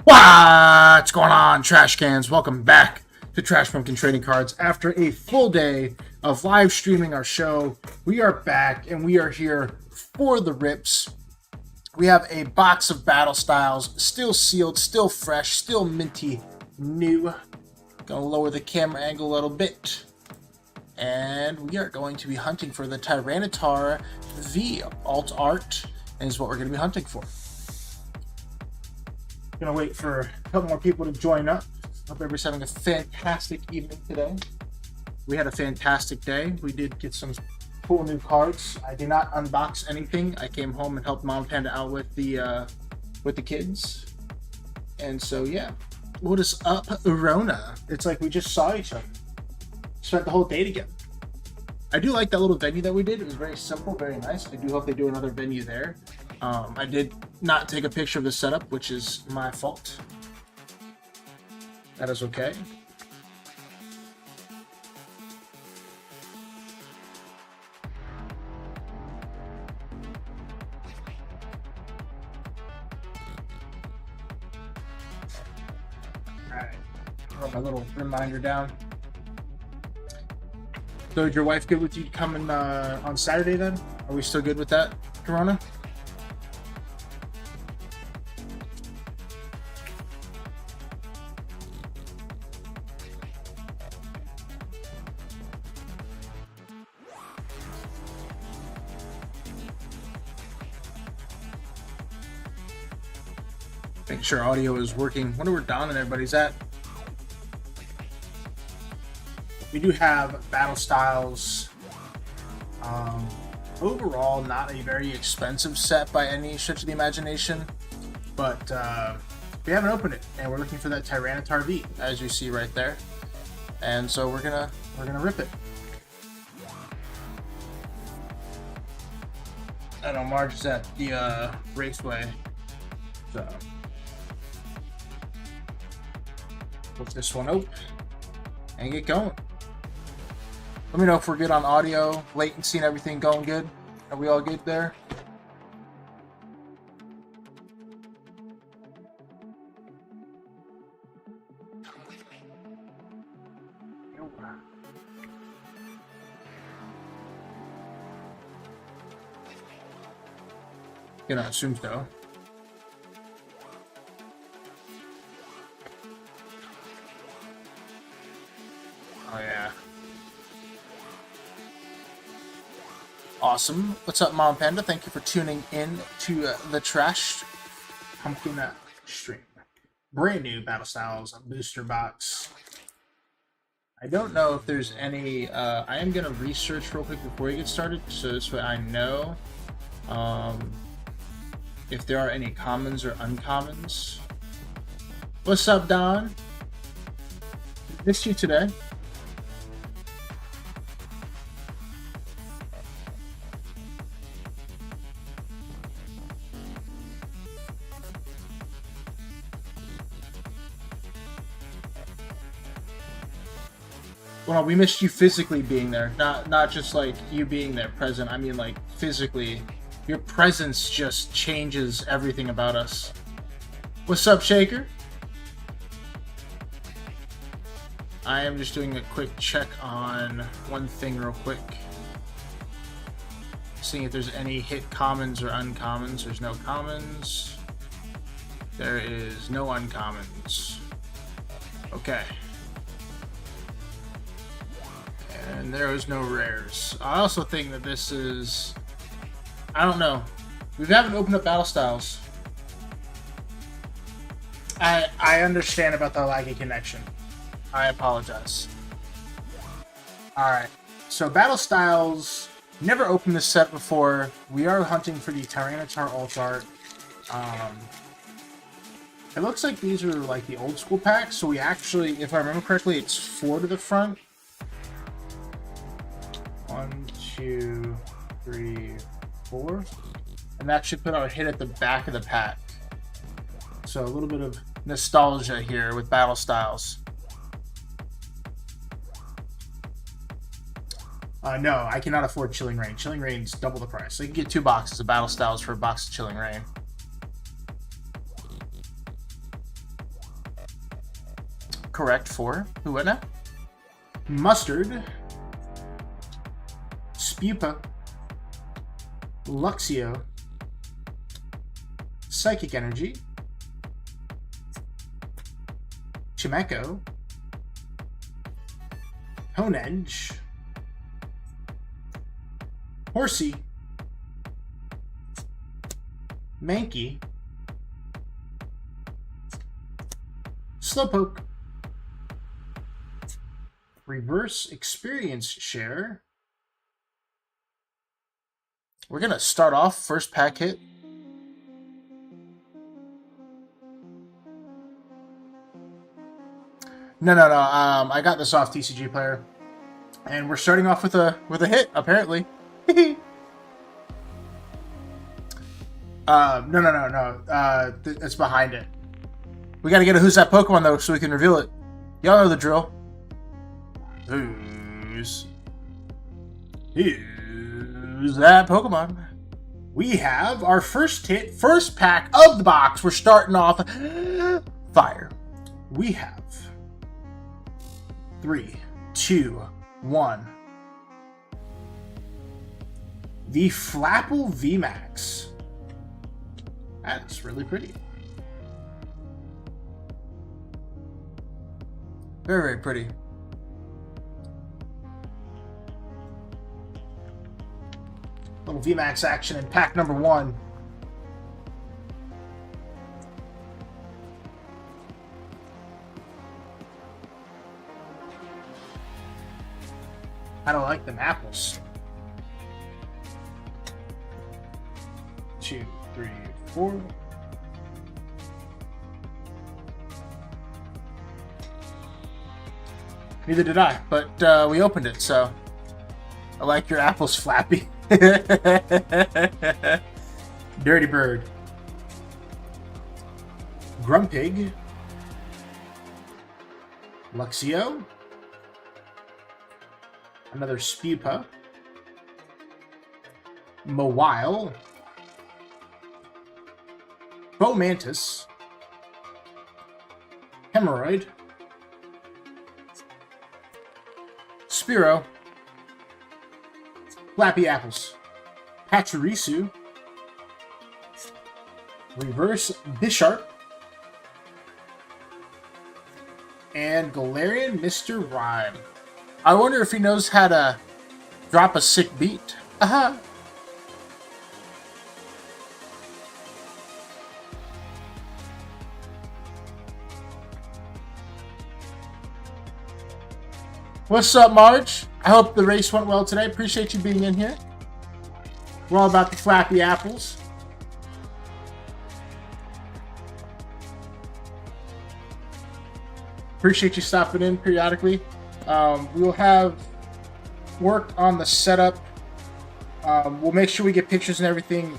What's going on, trash cans? Welcome back to Trash Pumpkin Trading Cards. After a full day of live streaming our show, we are back and we are here for the rips. We have a box of battle styles, still sealed, still fresh, still minty new. Gonna lower the camera angle a little bit. And we are going to be hunting for the Tyranitar V Alt Art, and is what we're going to be hunting for. Gonna wait for a couple more people to join up. Hope everybody's having a fantastic evening today. We had a fantastic day. We did get some cool new cards. I did not unbox anything. I came home and helped Mom Panda out with the kids. And so yeah, what is up, Rona? It's like we just saw each other. Spent the whole day together. I do like that little venue that we did. It was very simple, very nice. I do hope they do another venue there. I did not take a picture of the setup, which is my fault. That is okay. Alright, wrote my little reminder down. So is your wife good with you coming on Saturday then? Are we still good with that, Corona? Make sure audio is working. Wonder where Don and everybody's at. We do have battle styles. Overall, not a very expensive set by any stretch of the imagination, but we haven't opened it, and we're looking for that Tyranitar V, as you see right there. And so we're gonna rip it. I know Marge is at the raceway, so put this one open and get going. Let me know if we're good on audio, latency, and everything going good. Are we all good there? You know, assume so. Oh yeah. Awesome. What's up, Mom Panda? Thank you for tuning in to the Trash Pumpkin stream. Brand new Battle Styles booster box. I don't know if there's any. I am gonna research real quick before we get started, so this way I know if there are any commons or uncommons. What's up, Don? Missed you today. Well, we missed you physically being there, not just like you being there present. I mean, like physically, your presence just changes everything about us. What's up, Shaker? I am just doing a quick check on one thing real quick. Seeing if there's any hit commons or uncommons. There's no commons. There is no uncommons. Okay. And there is no rares. I also think that this is... I don't know. We haven't opened up battle styles. I understand about the laggy connection. I apologize. Alright. So battle styles... Never opened this set before. We are hunting for the Tyranitar Alt Art. It looks like these are like the old school packs. So we actually, if I remember correctly, it's 4 to the front. 1, 2, 3, 4, and that should put our hit at the back of the pack. So a little bit of nostalgia here with battle styles. No, I cannot afford Chilling Reign. Chilling Reign's double the price. So you can get 2 boxes of battle styles for a box of Chilling Reign. correct for who went now? Mustard, Spupa, Luxio, Psychic Energy, Chimecho, Honedge, Horsey, Mankey, Slowpoke, Reverse Experience Share. We're going to start off first pack hit. No. I got this off TCG Player, and we're starting off with a hit apparently. No. It's behind it. We got to get a Who's That Pokemon though, so we can reveal it. Y'all know the drill. Who's that Pokemon? We have our first hit, first pack of the box. We're starting off fire. We have 3, 2, 1. The Flapple VMAX. That's really pretty. Very, very pretty. Little VMAX action in pack number 1. I don't like them apples. 2, 3, 4. Neither did I, but we opened it, so I like your apples, Flappy. Dirty Bird, Grumpig, Luxio, another Spupa, Mawile, Fomantis, Hemorrhoid, Spearow, Flappy Apples, Pachirisu, Reverse Bisharp, and Galarian Mr. Rhyme. I wonder if he knows how to drop a sick beat. Aha! What's up, Marge? I hope the race went well today. Appreciate you being in here. We're all about the Flappy Apples. Appreciate you stopping in periodically. We'll have work on the setup. We'll make sure we get pictures and everything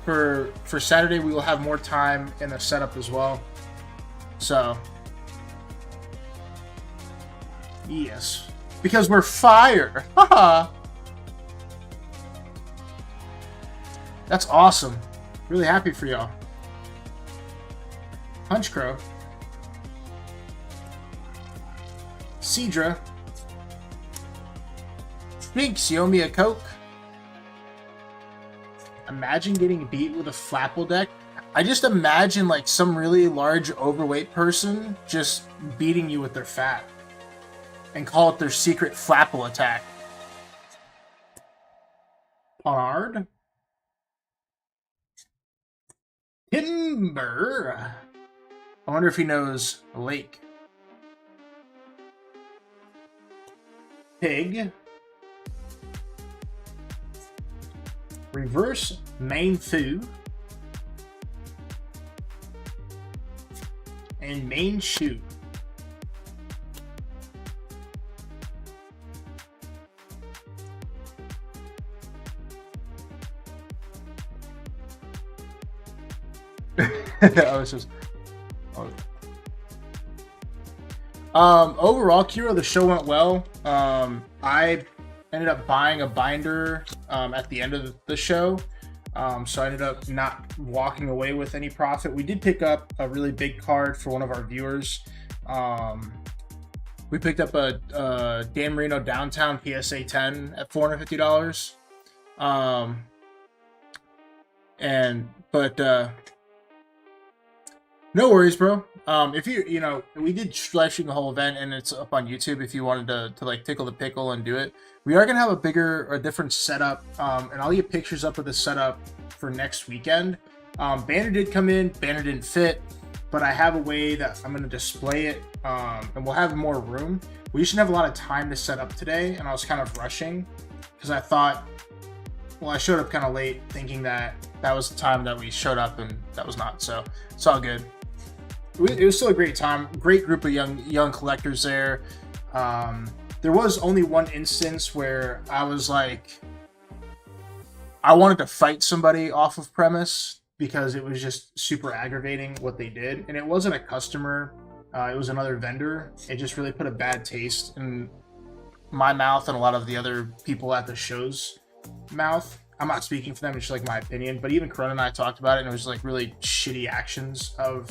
for Saturday. We will have more time in the setup as well. So, yes. Because we're fire. Haha. That's awesome. Really happy for y'all. Punchcrow. Seadra. Sphinx, you owe me a Coke. Imagine getting beat with a Flapple deck. I just imagine like some really large overweight person just beating you with their fat. And call it their secret Flapple attack. Ponard. Timber. I wonder if he knows Lake. Pig. Reverse Mainfu. And Main Shoe. Overall, Kiro, the show went well. I ended up buying a binder at the end of the show, so I ended up not walking away with any profit. We did pick up a really big card for one of our viewers. We picked up a Dan Marino Downtown PSA 10 at $450. But no worries, bro. If you know, we did live stream the whole event, and it's up on YouTube if you wanted to like tickle the pickle and do it. We are gonna have a different setup, and I'll get pictures up of the setup for next weekend. Banner did come in, banner didn't fit, but I have a way that I'm gonna display it, and we'll have more room. We just didn't have a lot of time to set up today, and I was kind of rushing because I thought, well, I showed up kind of late, thinking that was the time that we showed up, and that was not. So it's all good. It was still a great time. Great group of young collectors there. There was only one instance where I was like, I wanted to fight somebody off of premise because it was just super aggravating what they did. And it wasn't a customer. It was another vendor. It just really put a bad taste in my mouth and a lot of the other people at the show's mouth. I'm not speaking for them. It's just like my opinion. But even Corona and I talked about it, and it was like really shitty actions of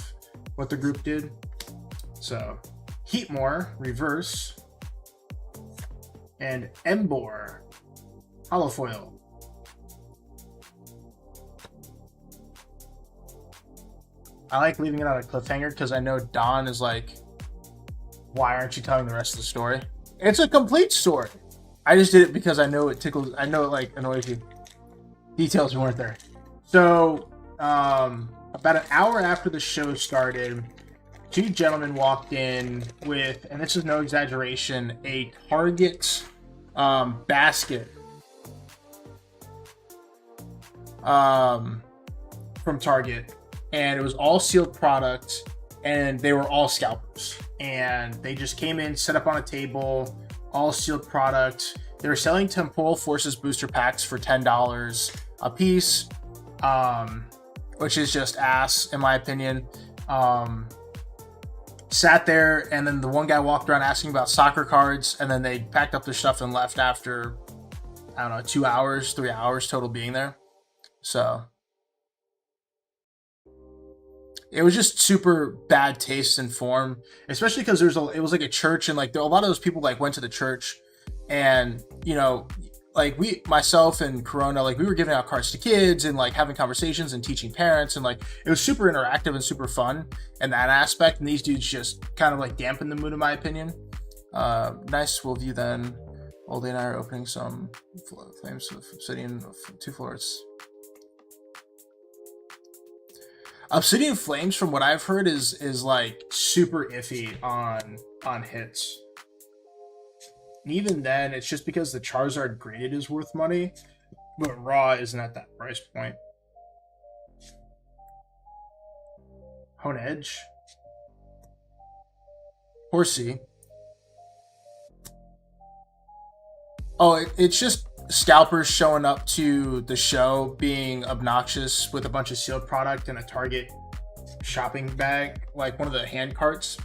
what the group did. So Heatmore, reverse, and Embor, holofoil. I like leaving it on a cliffhanger because I know Don is like, why aren't you telling the rest of the story? It's a complete story. I just did it because I know it tickles. I know it like annoys you. Details weren't there. So about an hour after the show started, two gentlemen walked in with, and this is no exaggeration, a Target basket from Target, and it was all sealed product, and they were all scalpers, and they just came in, set up on a table, all sealed product. They were selling Temporal Forces booster packs for $10 a piece, which is just ass in my opinion. Sat there, and then the one guy walked around asking about soccer cards, and then they packed up their stuff and left after, I don't know, 2 hours, 3 hours total being there. So it was just super bad taste in form, especially because it was like a church, and like a lot of those people like went to the church, and you know, like myself and Corona, like we were giving out cards to kids and like having conversations and teaching parents, and like it was super interactive and super fun in that aspect. And these dudes just kind of like dampened the mood, in my opinion. Nice. We'll view then. Oldie and I are opening some flames of obsidian of 2 floors. Obsidian Flames, from what I've heard, is like super iffy on hits. And even then, it's just because the Charizard graded is worth money, but raw isn't at that price point. Hone Edge. Horsey. Oh, it's just scalpers showing up to the show being obnoxious with a bunch of sealed product in a Target shopping bag, like one of the hand carts.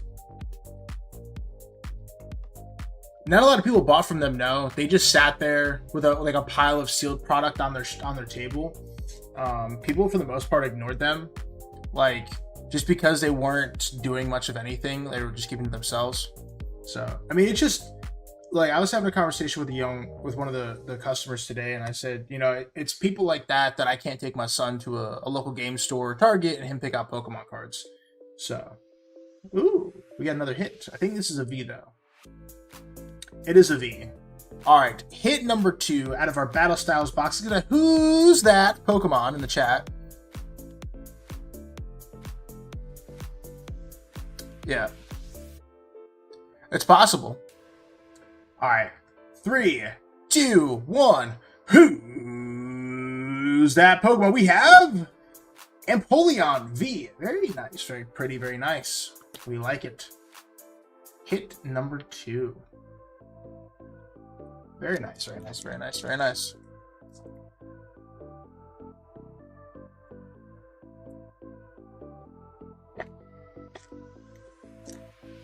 Not a lot of people bought from them. No, they just sat there with a pile of sealed product on their table. People for the most part ignored them, like just because they weren't doing much of anything. They were just keeping to themselves. So I mean, it's just like I was having a conversation with one of the customers today, and I said, you know, it's people like that I can't take my son to a local game store, Target, and him pick out Pokemon cards. So, ooh, we got another hit. I think this is a V though. It is a V. All right, hit number 2 out of our Battle Styles box is gonna who's that Pokemon in the chat. Yeah, it's possible. All right, 3, 2, 1. Who's that Pokemon? We have Empoleon V. Very nice, very pretty, very nice. We like it. Hit number 2. Very nice, very nice, very nice, very nice.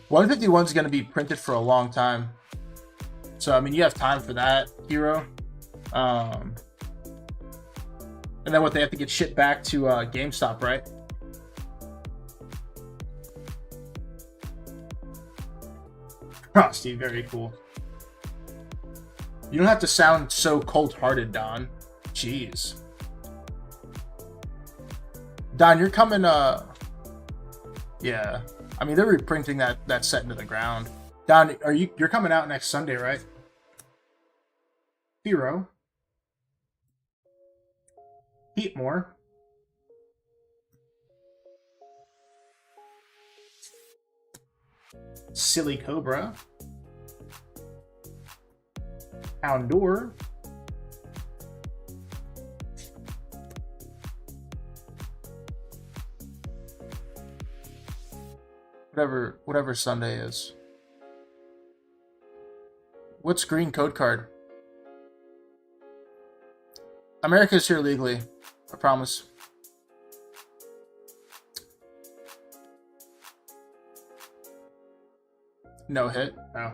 $151 is going to be printed for a long time. So, I mean, you have time for that, Hero. And then they have to get shipped back to GameStop, right? Frosty, very cool. You don't have to sound so cold-hearted, Don. Jeez. Don, you're coming, yeah. I mean, they're reprinting that set into the ground. Don, you're coming out next Sunday, right? Hero. Heatmore. Silly Cobra. Houndour. Whatever Sunday is. What's green code card? America's here legally. I promise. No hit? No.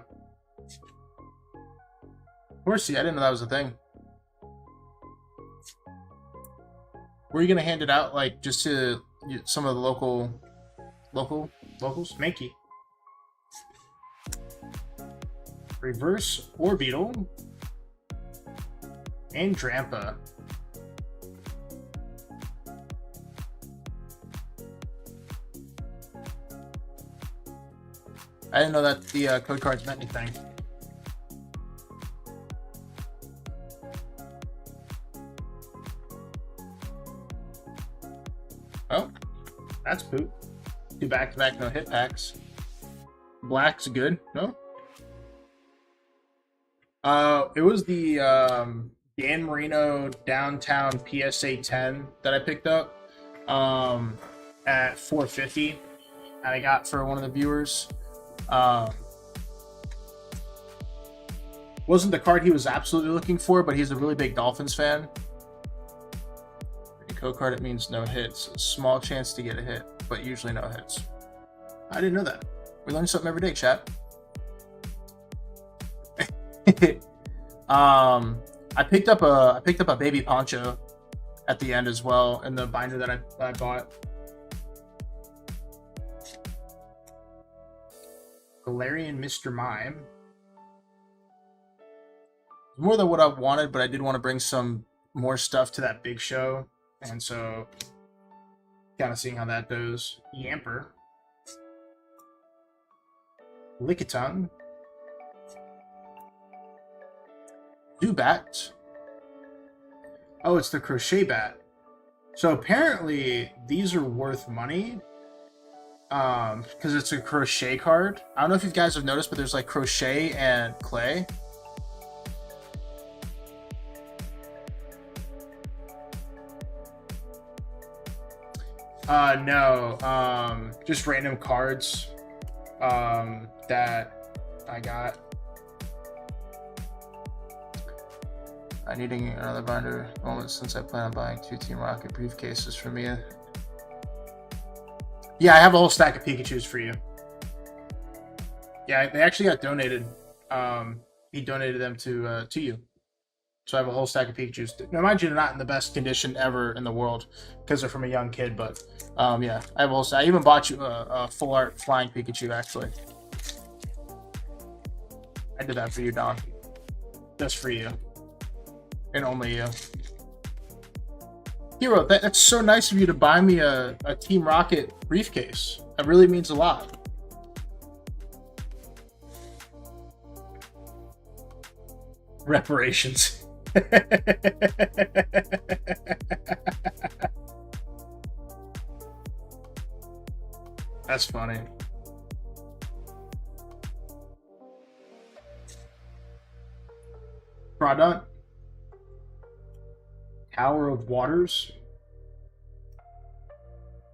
Horsey, I didn't know that was a thing. Were you gonna hand it out, like, just to some of the locals? Mankey. Reverse Orbeetle. And Drampa. I didn't know that the code cards meant anything. Oh, that's poop. 2 back-to-back no hit packs. Black's good. No? It was the Dan Marino Downtown PSA 10 that I picked up at $4.50 that I got for one of the viewers. Wasn't the card he was absolutely looking for, but he's a really big Dolphins fan. Code card, it means no hits. Small chance to get a hit, but usually no hits. I didn't know that. We learn something every day, chat. I picked up a baby Poncho at the end as well in the binder that I bought. Galarian Mr. Mime. More than what I wanted, but I did want to bring some more stuff to that big show. And so, kind of seeing how that goes. Yamper. Lickitung. Zubat. Oh, it's the Crochet Bat. So apparently, these are worth money. Because it's a Crochet card. I don't know if you guys have noticed, but there's like Crochet and Clay. No, just random cards, that I got. I'm needing another binder moment since I plan on buying 2 Team Rocket briefcases for me. Yeah, I have a whole stack of Pikachus for you. Yeah, they actually got donated. He donated them to you. So I have a whole stack of Pikachus. Now, mind you, they're not in the best condition ever in the world because they're from a young kid. But yeah, I have a whole stack. I even bought you a full art flying Pikachu. Actually, I did that for you, Don. Just for you, and only you. Hero, that's so nice of you to buy me a Team Rocket briefcase. That really means a lot. Reparations. That's funny. Product. Tower of Waters.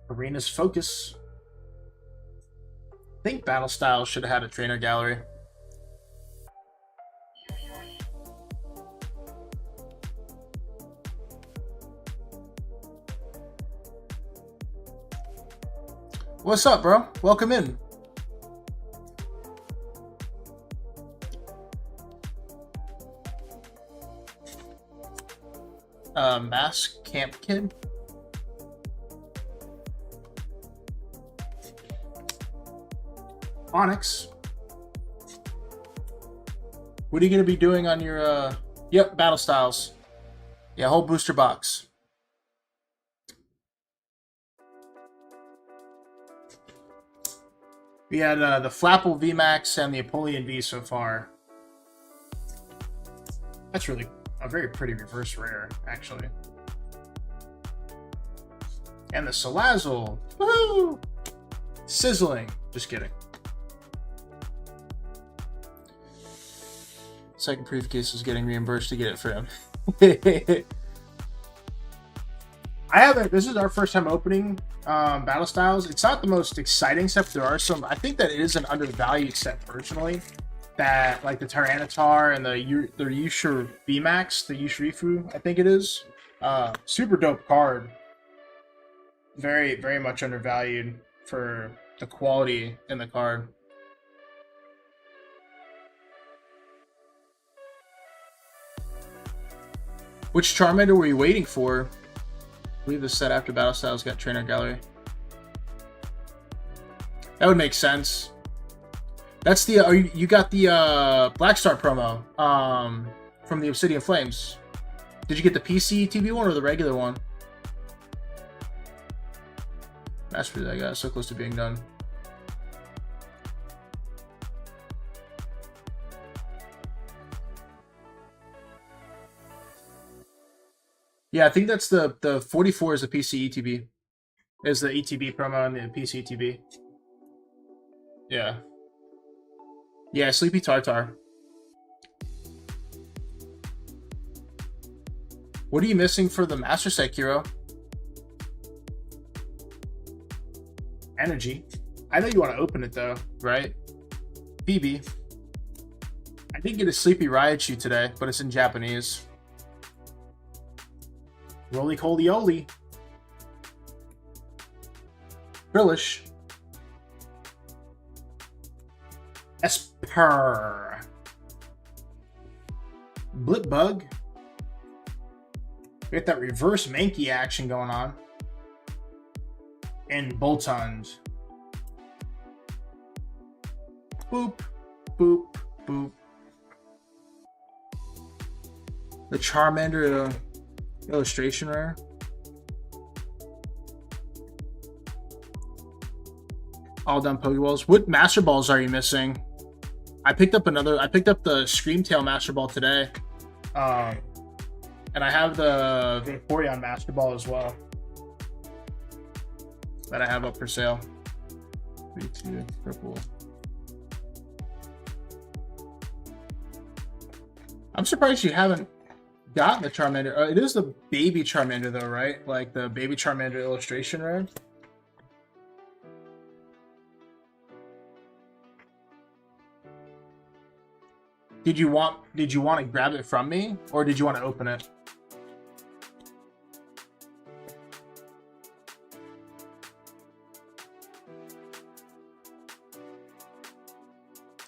Arena's Focus. I think Battle Style should have had a trainer gallery. What's up, bro? Welcome in. Mask Camp Kid. Onyx. What are you going to be doing on your, yep, Battle Styles. Yeah, whole booster box. We had the Flapple VMAX and the Apollyon V so far. That's really a very pretty reverse rare, actually. And the Salazzle. Woohoo! Sizzling. Just kidding. Second briefcase is getting reimbursed to get it for him. I haven't. This is our first time opening Battle Styles. It's not the most exciting set. There are some. I think that it is an undervalued set personally. That like the Tyranitar and the Yusher VMAX, the Yushrifu, I think it is. Super dope card. Very, very much undervalued for the quality in the card. Which Charmander were you waiting for? I believe the set after Battle Styles got Trainer Gallery. That would make sense. That's the you got the Black Star promo from the Obsidian Flames. Did you get the PC TV one or the regular one? Masterpiece, I got so close to being done. Yeah, I think that's the 44 is the PC ETB. Is the ETB promo and the PC ETB. Yeah. Yeah, Sleepy Tartar. What are you missing for the Master Set, Kiro? Energy. I know you want to open it though, right? BB. I did get a Sleepy Raichu today, but it's in Japanese. Roly Coly Oly. Brillish. Esper. Blipbug. We got that reverse Mankey action going on. And Boltund. Boop, boop, boop. The Charmander illustration rare. All done Pokeballs. What Master Balls are you missing? I picked up the Screamtail Master Ball today. And I have the Vaporeon Master Ball as well. That I have up for sale. 3-2 purple. I'm surprised you haven't gotten the Charmander. It is the baby Charmander though, right? Like the baby Charmander illustration rare. Did you want to grab it from me, or did you want to open it?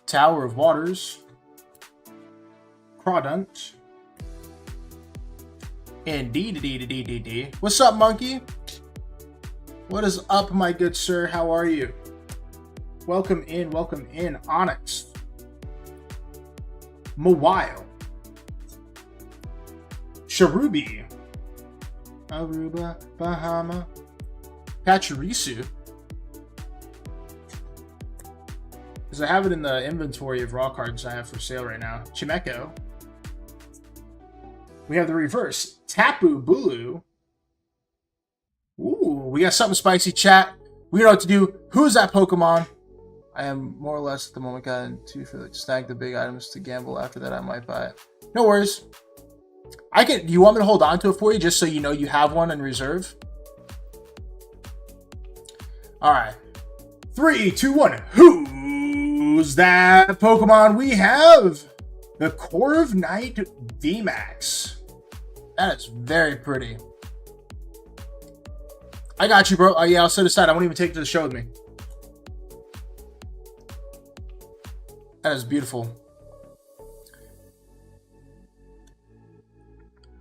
Tower of Waters, Crawdunt, and D. What's up, Monkey? What is up, my good sir? How are you? Welcome in, Onyx. Mawile, Cherubi, Aruba, Bahama, Pachirisu. Because I have it in the inventory of raw cards I have for sale right now. Chimecho. We have the reverse. Tapu Bulu. Ooh, we got something spicy, chat. We know what to do. Who's that Pokemon? I am more or less at the moment got into for like snag the big items to gamble. After that, I might buy it. No worries. I can. Do you want me to hold on to it for you just so you know you have one in reserve? All right. 3, 2, 1. Who's that Pokemon? We have the Corviknight VMAX. That is very pretty. I got you, bro. Oh yeah, I'll set it aside. I won't even take it to the show with me. That is beautiful.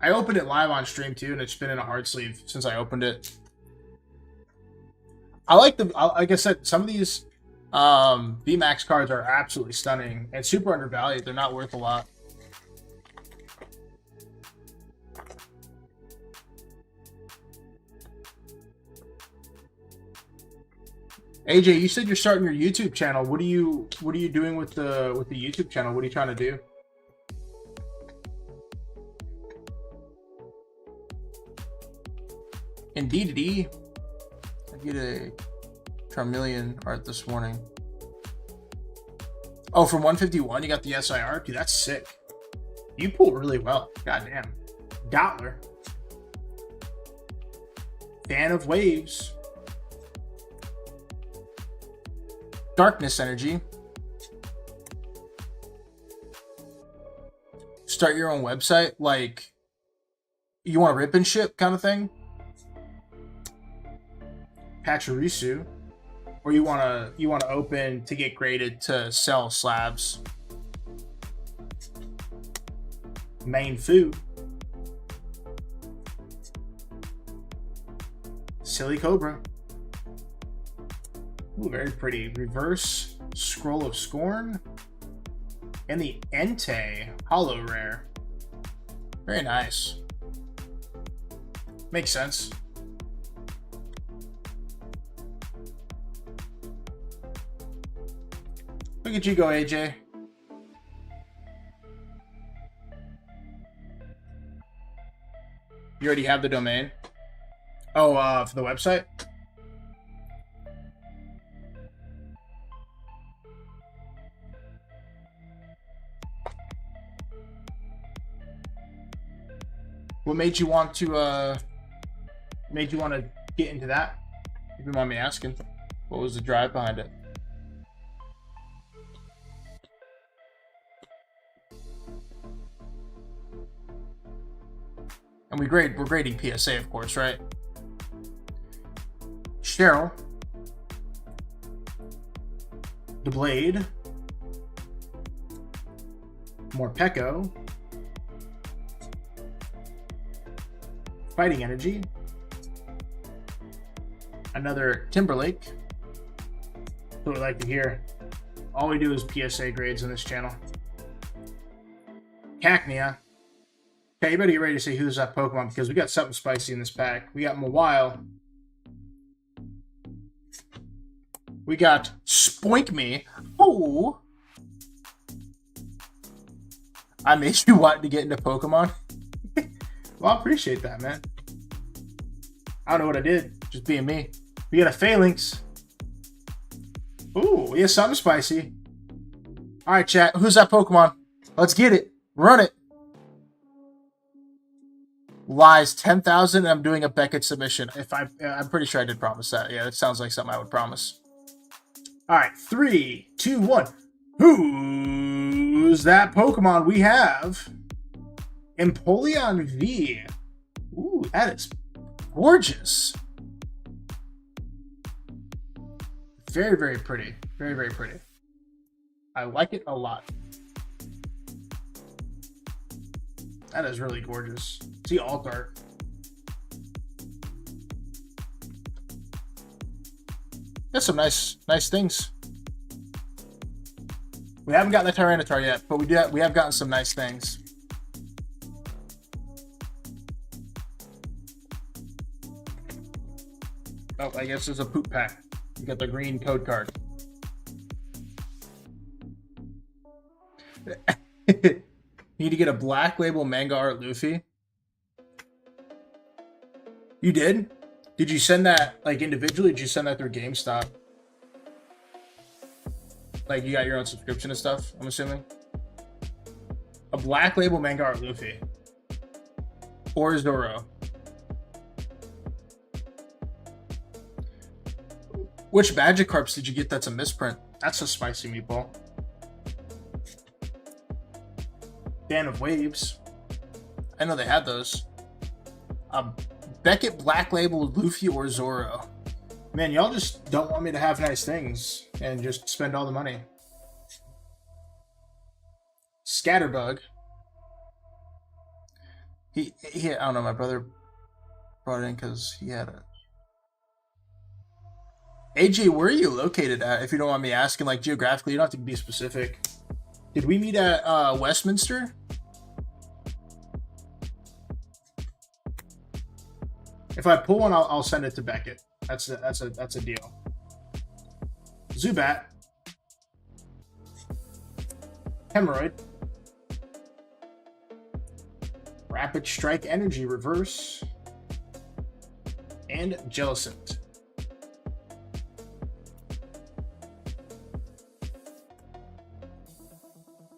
I opened it live on stream too, and it's been in a hard sleeve since I opened it. I like I said, some of these VMAX cards are absolutely stunning and super undervalued. They're not worth a lot. AJ, you said you're starting your YouTube channel. What are you doing with the YouTube channel? What are you trying to do? Indeed, I get a Charmeleon art this morning. Oh, from 151, you got the SIR? Dude, that's sick. You pull really well. Goddamn. Dottler. Fan of Waves. Darkness Energy. Start your own website, like you want to rip and ship kind of thing. Pachirisu, or you want to open to get graded to sell slabs. Main Fu. Silly Cobra. Ooh, very pretty. Reverse Scroll of Scorn. And the Entei Hollow Rare. Very nice. Makes sense. Look at you go, AJ. You already have the domain? Oh, for the website? What made you want to get into that? If you mind me asking, what was the drive behind it? And we're grading PSA, of course, right? Cheryl. The Blade. Morpeko. Fighting Energy. Another Timberlake. That's what we like to hear. All we do is PSA grades on this channel. Cacnea. Okay, you better get ready to see who's that Pokemon, because we got something spicy in this pack. We got Mawile. We got Spoink Me. Ooh. I made you want to get into Pokemon. Well, I appreciate that, man. I don't know what I did. Just being me. We got a Phalanx. Ooh, yeah, something spicy. Alright, chat. Who's that Pokemon? Let's get it. Run it. Lies 10,000, and I'm doing a Beckett submission. I'm pretty sure I did promise that. Yeah, that sounds like something I would promise. Alright, 3, 2, 1. Who's that Pokemon? We have Empoleon V. Ooh, that is gorgeous. Very, very pretty. Very, very pretty. I like it a lot. That is really gorgeous. See Alt Art. That's some nice things. We haven't gotten the Tyranitar yet, but we have gotten some nice things. Oh, I guess there's a poop pack. You got the green code card. Need to get a Black Label manga art Luffy. You did? Did you send that like individually? Did you send that through GameStop? Like you got your own subscription and stuff, I'm assuming? A Black Label manga art Luffy. Or Zoro. Which Magikarps did you get that's a misprint? That's a spicy meatball. Fan of Waves. I know they had those. Beckett Black Label, Luffy, or Zoro. Man, y'all just don't want me to have nice things and just spend all the money. Scatterbug. He I don't know, my brother brought it in because he had a... AJ, where are you located at? If you don't want me asking, like geographically, you don't have to be specific. Did we meet at Westminster? If I pull one, I'll send it to Beckett. That's a deal. Zubat, Hemorrhoid, Rapid Strike Energy Reverse, and Jellicent.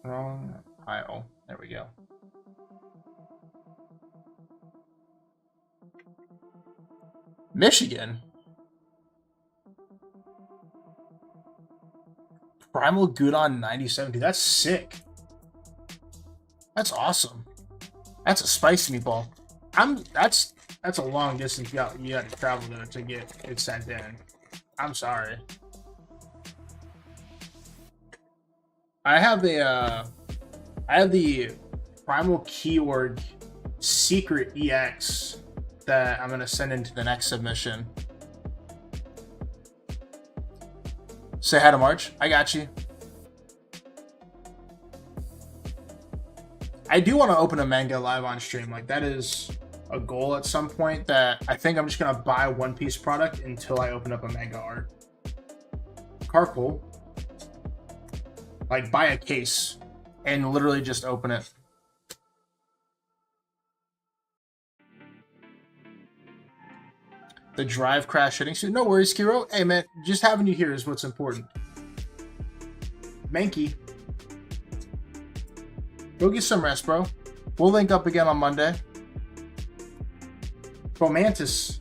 Wrong pile. There we go. Michigan. Primal Gudon 9070. That's sick. That's awesome. That's a spicy meatball. That's a long distance you got to travel to get it sent in. I'm sorry. I have the Primal Keyword Secret EX that I'm gonna send into the next submission. Say hi to March. I got you. I do want to open a manga live on stream. Like, that is a goal at some point that I think I'm just gonna buy One Piece product until I open up a manga art. Carpool. Like, buy a case and literally just open it. The drive crash hitting suit. No worries, Kiro. Hey, man, just having you here is what's important. Mankey. Go get some rest, bro. We'll link up again on Monday. Fomantis.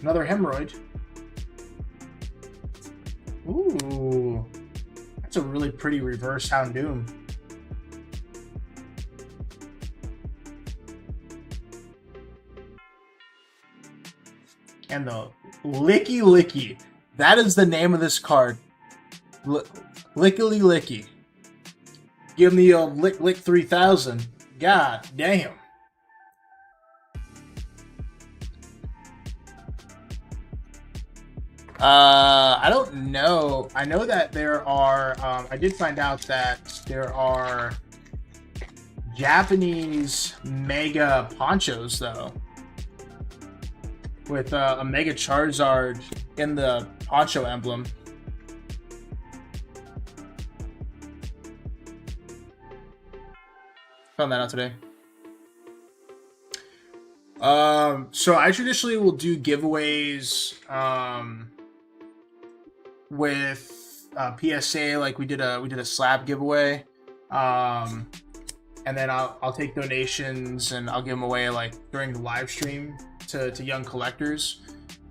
Another Hemorrhoid. Ooh. That's a really pretty reverse Houndoom. And the Licky Licky. That is the name of this card. Lickily Licky. Give me a Lick 3000. God damn. I don't know. I know that there are, I did find out that there are Japanese Mega Ponchos, though. With a Mega Charizard in the Poncho emblem. Found that out today. So I traditionally will do giveaways with PSA, like we did a slab giveaway, and then I'll take donations and I'll give them away like during the live stream to young collectors.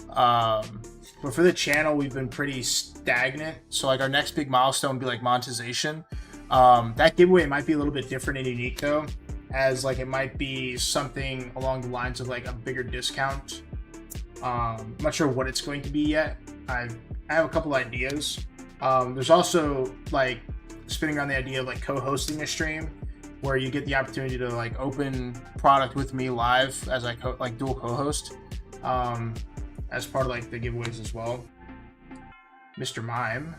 But for the channel, we've been pretty stagnant. So like our next big milestone would be like monetization. That giveaway might be a little bit different and unique though, as like it might be something along the lines of like a bigger discount. I'm not sure what it's going to be yet. I have a couple ideas. There's also like spinning around the idea of like co-hosting a stream where you get the opportunity to like open product with me live as I like dual co-host, as part of like the giveaways as well. Mr. Mime.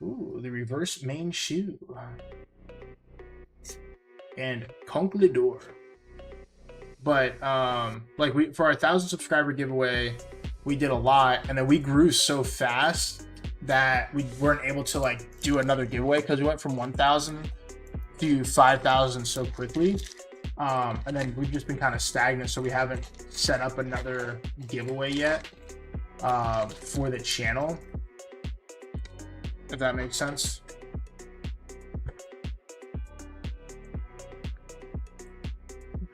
Ooh, the reverse main shoe. And Conklidor. But like for our 1,000 subscriber giveaway, we did a lot, and then we grew so fast that we weren't able to like do another giveaway because we went from 1,000 to 5,000 so quickly. And then we've just been kind of stagnant, so we haven't set up another giveaway yet for the channel, if that makes sense.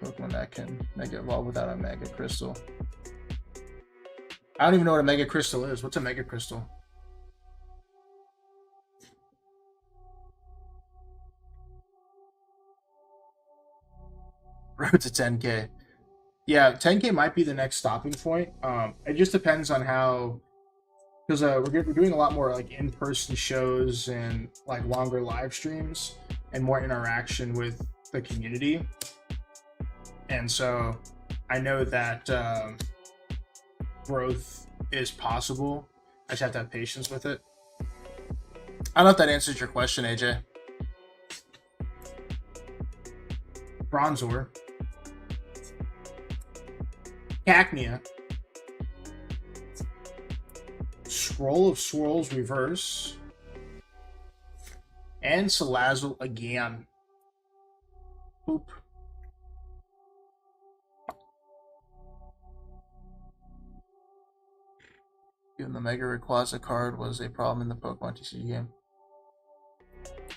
Pokemon that can Mega Evolve without a Mega Crystal. I don't even know what a Mega Crystal is. What's a Mega Crystal? Road to 10K. Yeah, 10K might be the next stopping point. It just depends on how, because we're doing a lot more like in-person shows and like longer live streams and more interaction with the community. And so I know that growth is possible. I just have to have patience with it. I don't know if that answers your question, AJ. Bronzor. Cacnea. Scroll of Swirls Reverse. And Salazzle again. Boop. Even the Mega Rayquaza card was a problem in the Pokemon TCG game.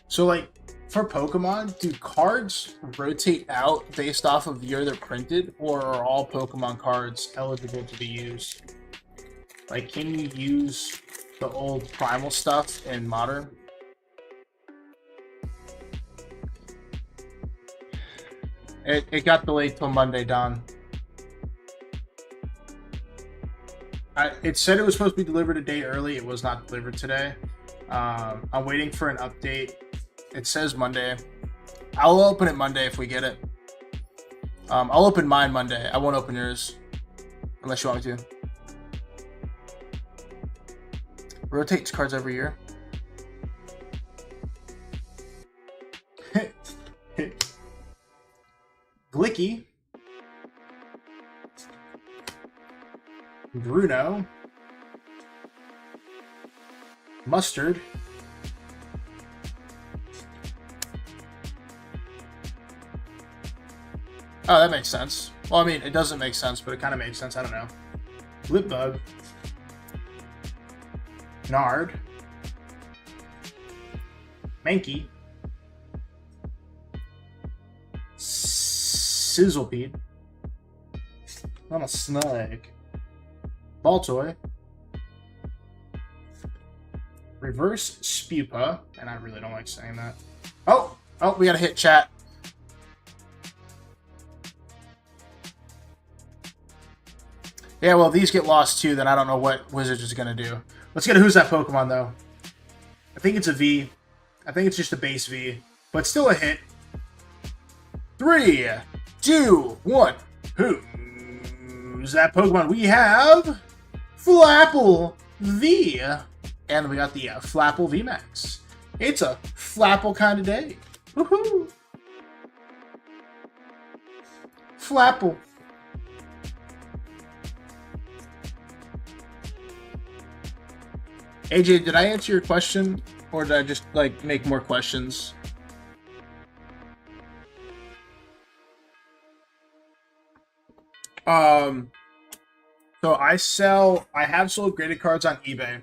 So, like, for Pokemon, do cards rotate out based off of the year they're printed, or are all Pokemon cards eligible to be used? Like, can you use the old Primal stuff in Modern? It got delayed till Monday, Don. It said it was supposed to be delivered a day early. It was not delivered today. I'm waiting for an update. It says Monday. I'll open it Monday if we get it. I'll open mine Monday. I won't open yours. Unless you want me to. Rotates cards every year. Glicky. Bruno. Mustard. Oh, that makes sense. Well, I mean, it doesn't make sense, but it kind of makes sense. I don't know. Lipbug. Nard. Mankey. Sizzlebead. Not a snag. Baltoy. Reverse Spupa. And I really don't like saying that. Oh, we gotta hit chat. Yeah, well, if these get lost too, then I don't know what Wizards is gonna do. Let's get a Who's That Pokemon, though. I think it's a V. I think it's just a base V. But still a hit. 3, 2, 1. Who's that Pokemon? We have Flapple V. And we got the Flapple VMAX. It's a Flapple kind of day. Woohoo! Flapple. AJ, did I answer your question, or did I just like make more questions? So I have sold graded cards on eBay.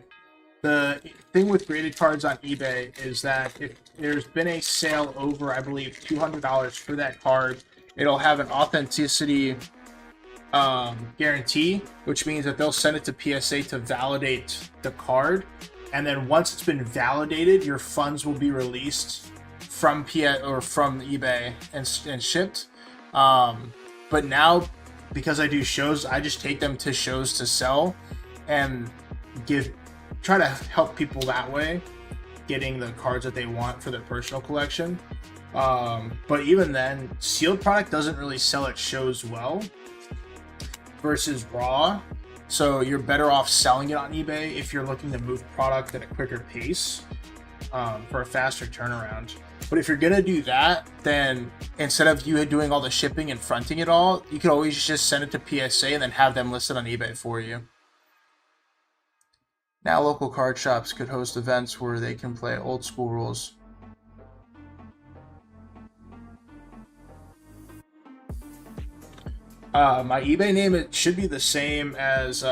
The thing with graded cards on eBay is that if there's been a sale over, I believe, $200 for that card, it'll have an authenticity guarantee, which means that they'll send it to PSA to validate the card, and then once it's been validated, your funds will be released from from eBay and shipped. But now, because I do shows, I just take them to shows to sell and try to help people that way, getting the cards that they want for their personal collection. But even then, sealed product doesn't really sell at shows well versus raw, so you're better off selling it on eBay if you're looking to move product at a quicker pace for a faster turnaround. But if you're gonna do that, then instead of you doing all the shipping and fronting it all, you could always just send it to PSA and then have them listed on eBay for you. Now local card shops could host events where they can play old school rules. My eBay name, it should be the same as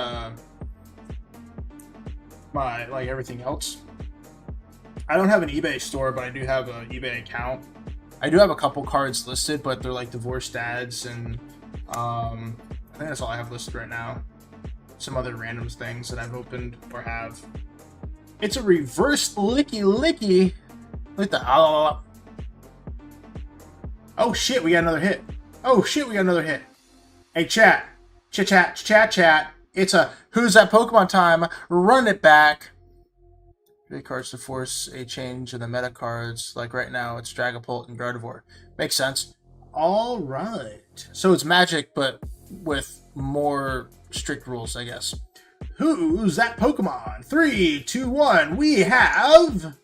my everything else. I don't have an eBay store, but I do have an eBay account. I do have a couple cards listed, but they're like divorced dads, and I think that's all I have listed right now. Some other random things that I've opened or have. It's a reverse licky. Look at the oh shit, we got another hit. Hey chat. Chat. It's a Who's That Pokemon time. Run it back. Great cards to force a change in the meta cards. Like right now, it's Dragapult and Gardevoir. Makes sense. All right. So it's Magic, but with more strict rules, I guess. Who's that Pokemon? 3, 2, 1. We have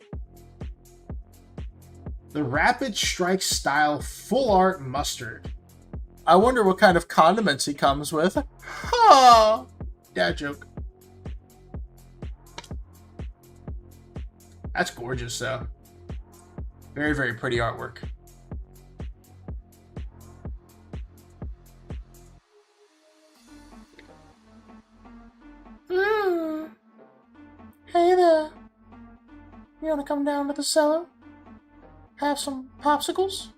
the Rapid Strike Style Full Art Mustard. I wonder what kind of condiments he comes with. Ha! Dad joke. That's gorgeous, though. Very, very pretty artwork. Hey there. You want to come down to the cellar? Have some popsicles?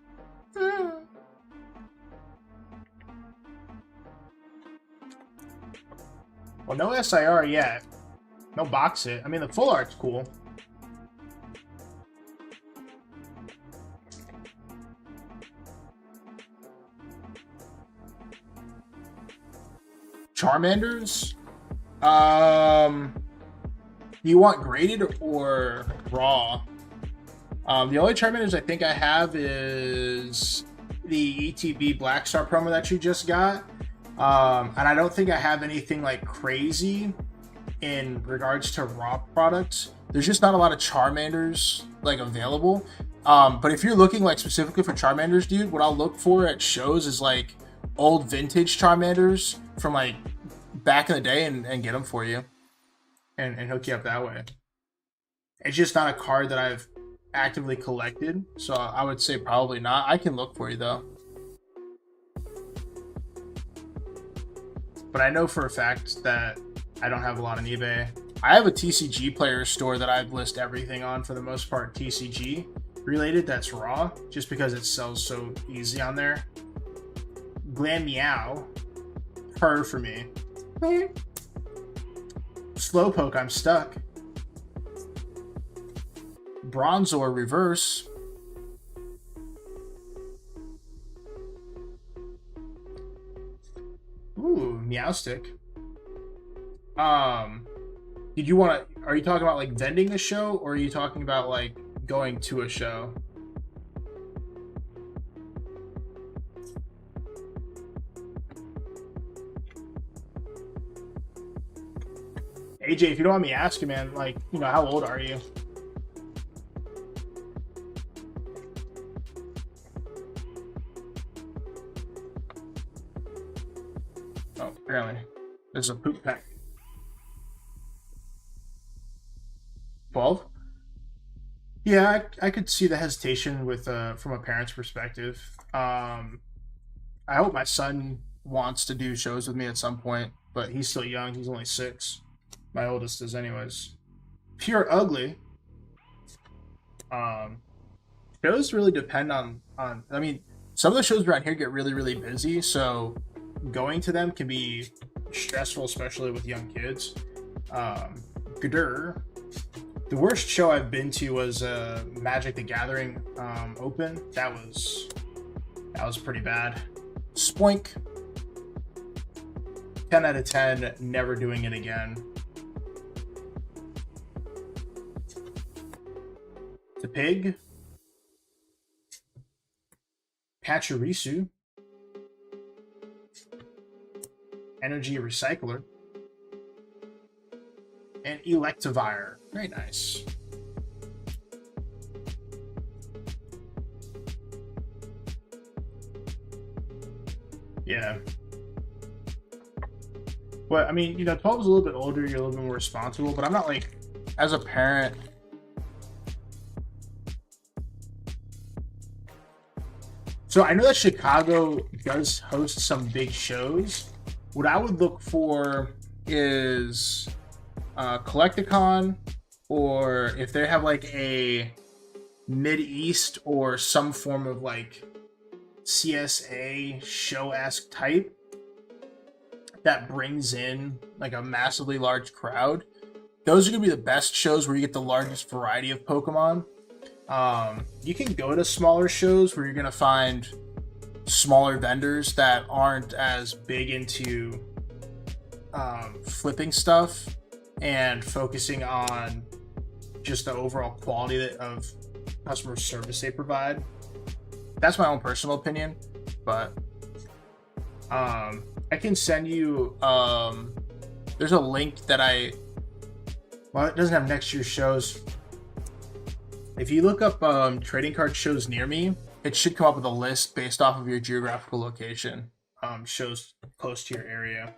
Well, no SIR yet. No box it. I mean, the full art's cool. Charmanders? You want graded or raw? The only Charmanders I think I have is the ETB Black Star promo that you just got. And I don't think I have anything like crazy in regards to raw products. There's just not a lot of Charmanders like available. But if you're looking like specifically for Charmanders, dude, what I'll look for at shows is like old vintage Charmanders from like back in the day and get them for you and hook you up that way. It's just not a card that I've actively collected, so I would say probably not. I can look for you though. But I know for a fact that I don't have a lot on eBay. I have a TCG player store that I've listed everything on for the most part TCG related that's raw, just because it sells so easy on there. Glammeow, purr for me. Slowpoke, I'm stuck. Bronzor reverse. Ooh, Meowstic. Did you want to? Are you talking about like vending the show, or are you talking about like going to a show? AJ, if you don't want me asking, man, like, you know, how old are you? Oh, apparently. There's a poop pack. 12? Yeah, I could see the hesitation with from a parent's perspective. I hope my son wants to do shows with me at some point, but he's still young. He's only 6. My oldest is anyways. Pure Ugly. Shows really depend on I mean, some of the shows around here get really, really busy, so going to them can be stressful, especially with young kids. Gdur. The worst show I've been to was Magic the Gathering Open. That was pretty bad. Spoink. 10 out of 10, never doing it again. The Pig. Pachirisu. Energy Recycler. And Electivire. Very nice. Yeah. But, I mean, you know, 12 is a little bit older, you're a little bit more responsible, but I'm not like, as a parent, so I know that Chicago does host some big shows. What I would look for is Collecticon, or if they have like a Mid-East or some form of like CSA show-esque type that brings in like a massively large crowd. Those are going to be the best shows where you get the largest variety of Pokemon. You can go to smaller shows where you're going to find smaller vendors that aren't as big into flipping stuff and focusing on just the overall quality of customer service they provide. That's my own personal opinion, but I can send you There's a link that well, it doesn't have next year's shows. If you look up trading card shows near me, it should come up with a list based off of your geographical location. Shows close to your area.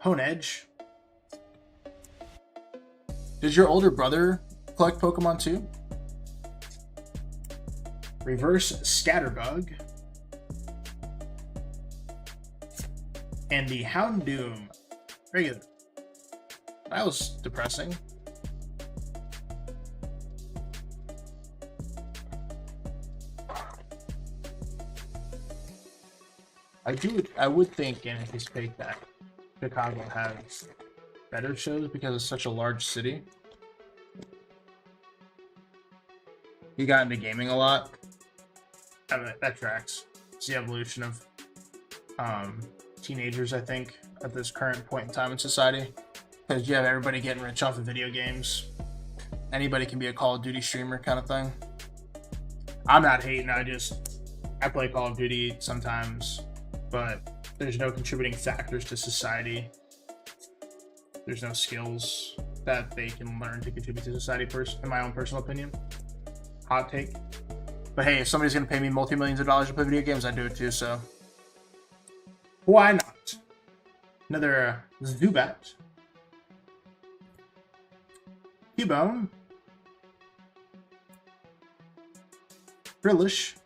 Hone Edge. Does your older brother collect Pokemon too? Reverse Scatterbug. And the Houndoom. Regular. That was depressing. I would think and anticipate that Chicago has better shows because it's such a large city. You got into gaming a lot. I mean, that tracks. It's the evolution of teenagers, I think, at this current point in time in society. Because you have everybody getting rich off of video games. Anybody can be a Call of Duty streamer kind of thing. I'm not hating, I play Call of Duty sometimes, but there's no contributing factors to society. There's no skills that they can learn to contribute to society, in my own personal opinion. Hot take. But hey, if somebody's going to pay me multi-millions of dollars to play video games, I do it too, so why not? Another Zubat. Cubone. Frillish.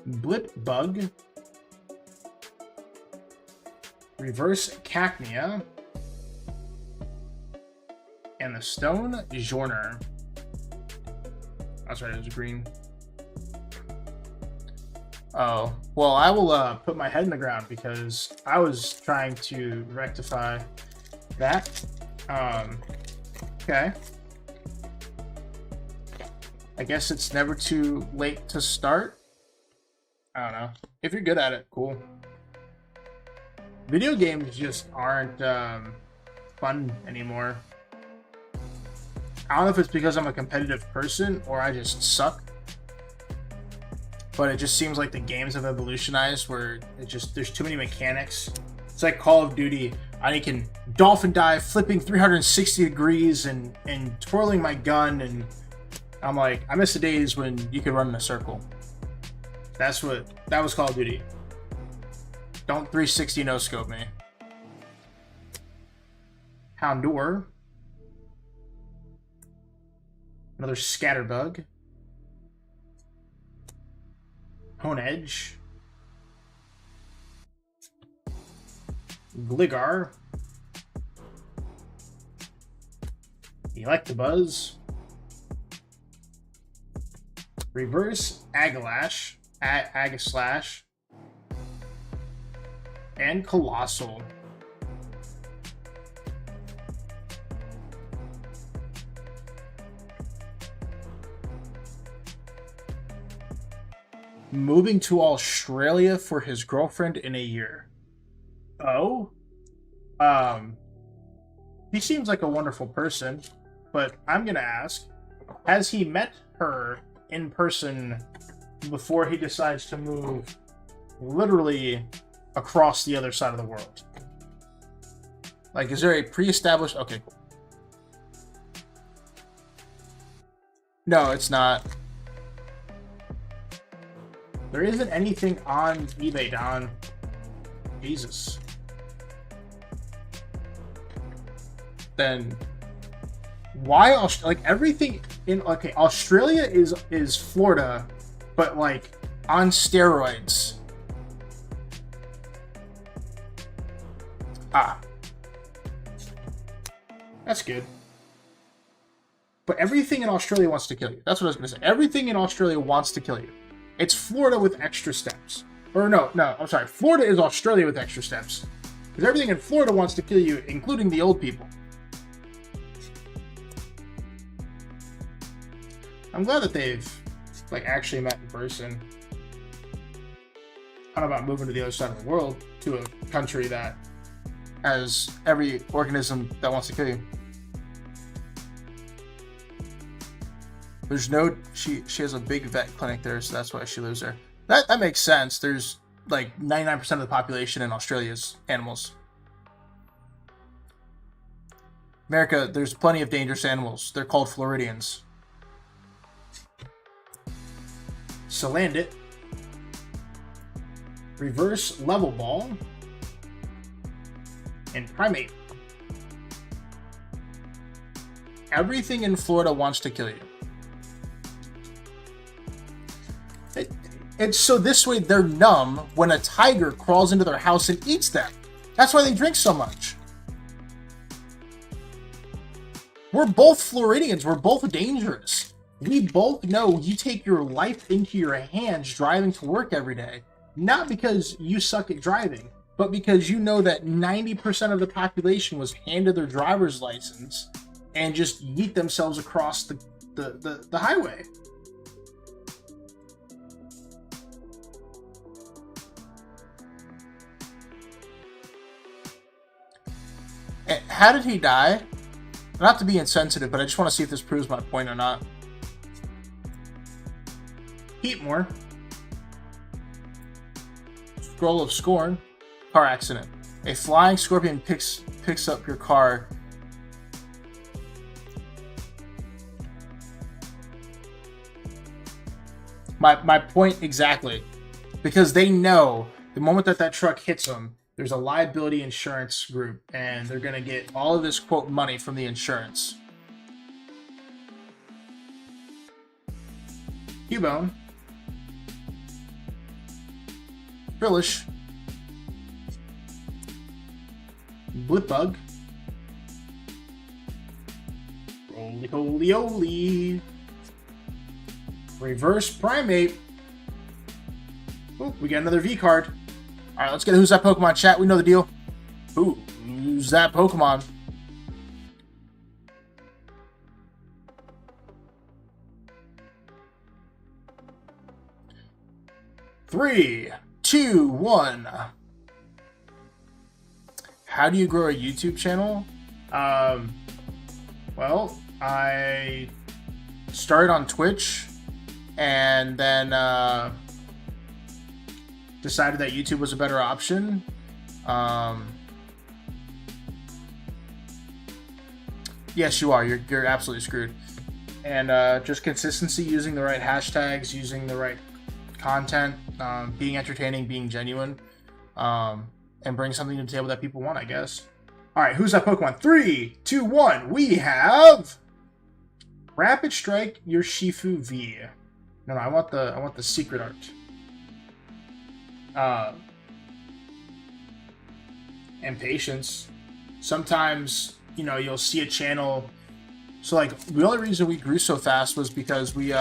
Blipbug. Reverse Cacnea. And the Stone Jorner. That's right, it was green. Oh, well, I will put my head in the ground because I was trying to rectify that. Okay. I guess it's never too late to start. I don't know. If you're good at it, cool. Video games just aren't fun anymore. I don't know if it's because I'm a competitive person or I just suck. But it just seems like the games have evolutionized where there's too many mechanics. It's like Call of Duty. I can dolphin dive, flipping 360 degrees and twirling my gun, and I'm like, I miss the days when you could run in a circle. That was Call of Duty. Don't 360 no scope me. Houndour. Another Scatterbug. Hone Edge. Gligar. Electabuzz. Reverse Agislash. Agislash. And Colossal. Moving to Australia for his girlfriend in a year. Oh? He seems like a wonderful person, but I'm gonna ask, has he met her in person before he decides to move literally across the other side of the world? Like, is there a pre-established... Okay, cool. No, it's not. There isn't anything on eBay, Don. Jesus. Then why like everything in Australia is Florida, but like on steroids. That's good. But everything in Australia wants to kill you. That's what I was going to say. Everything in Australia wants to kill you. It's Florida with extra steps. Or no, I'm sorry. Florida is Australia with extra steps. Because everything in Florida wants to kill you, including the old people. I'm glad that they've actually met in person. I don't know about moving to the other side of the world, to a country that has every organism that wants to kill you. There's no... She has a big vet clinic there, so that's why she lives there. That makes sense. There's like 99% of the population in Australia is animals. America, there's plenty of dangerous animals. They're called Floridians. So land it. Reverse level ball. And primate. Everything in Florida wants to kill you. It's so this way they're numb when a tiger crawls into their house and eats them. That's why they drink so much. We're both Floridians. We're both dangerous. We both know you take your life into your hands driving to work every day. Not because you suck at driving, but because you know that 90% of the population was handed their driver's license and just yeet themselves across the highway. And how did he die? Not to be insensitive, but I just want to see if this proves my point or not. Heatmore. Scroll of Scorn. Car accident. A flying scorpion picks up your car. My point exactly. Because they know the moment that truck hits them, there's a liability insurance group, and they're going to get all of this, quote, money from the insurance. Cubone. Frillish. Blipbug. Roly-holy-oly. Reverse Primate. Oh, we got another V card. Alright, let's get a Who's That Pokemon chat. We know the deal. Ooh, who's that Pokemon? Three, two, one. How do you grow a YouTube channel? Well, I started on Twitch and then decided that YouTube was a better option. Yes, you are. You're absolutely screwed. And just consistency, using the right hashtags, using the right content, being entertaining, being genuine, and bring something to the table that people want, I guess. All right, who's that Pokemon? 3, 2, 1. We have Rapid Strike Urshifu V. No, I want the secret art. And patience. Sometimes, you know, you'll see a channel. So, like, the only reason we grew so fast was because we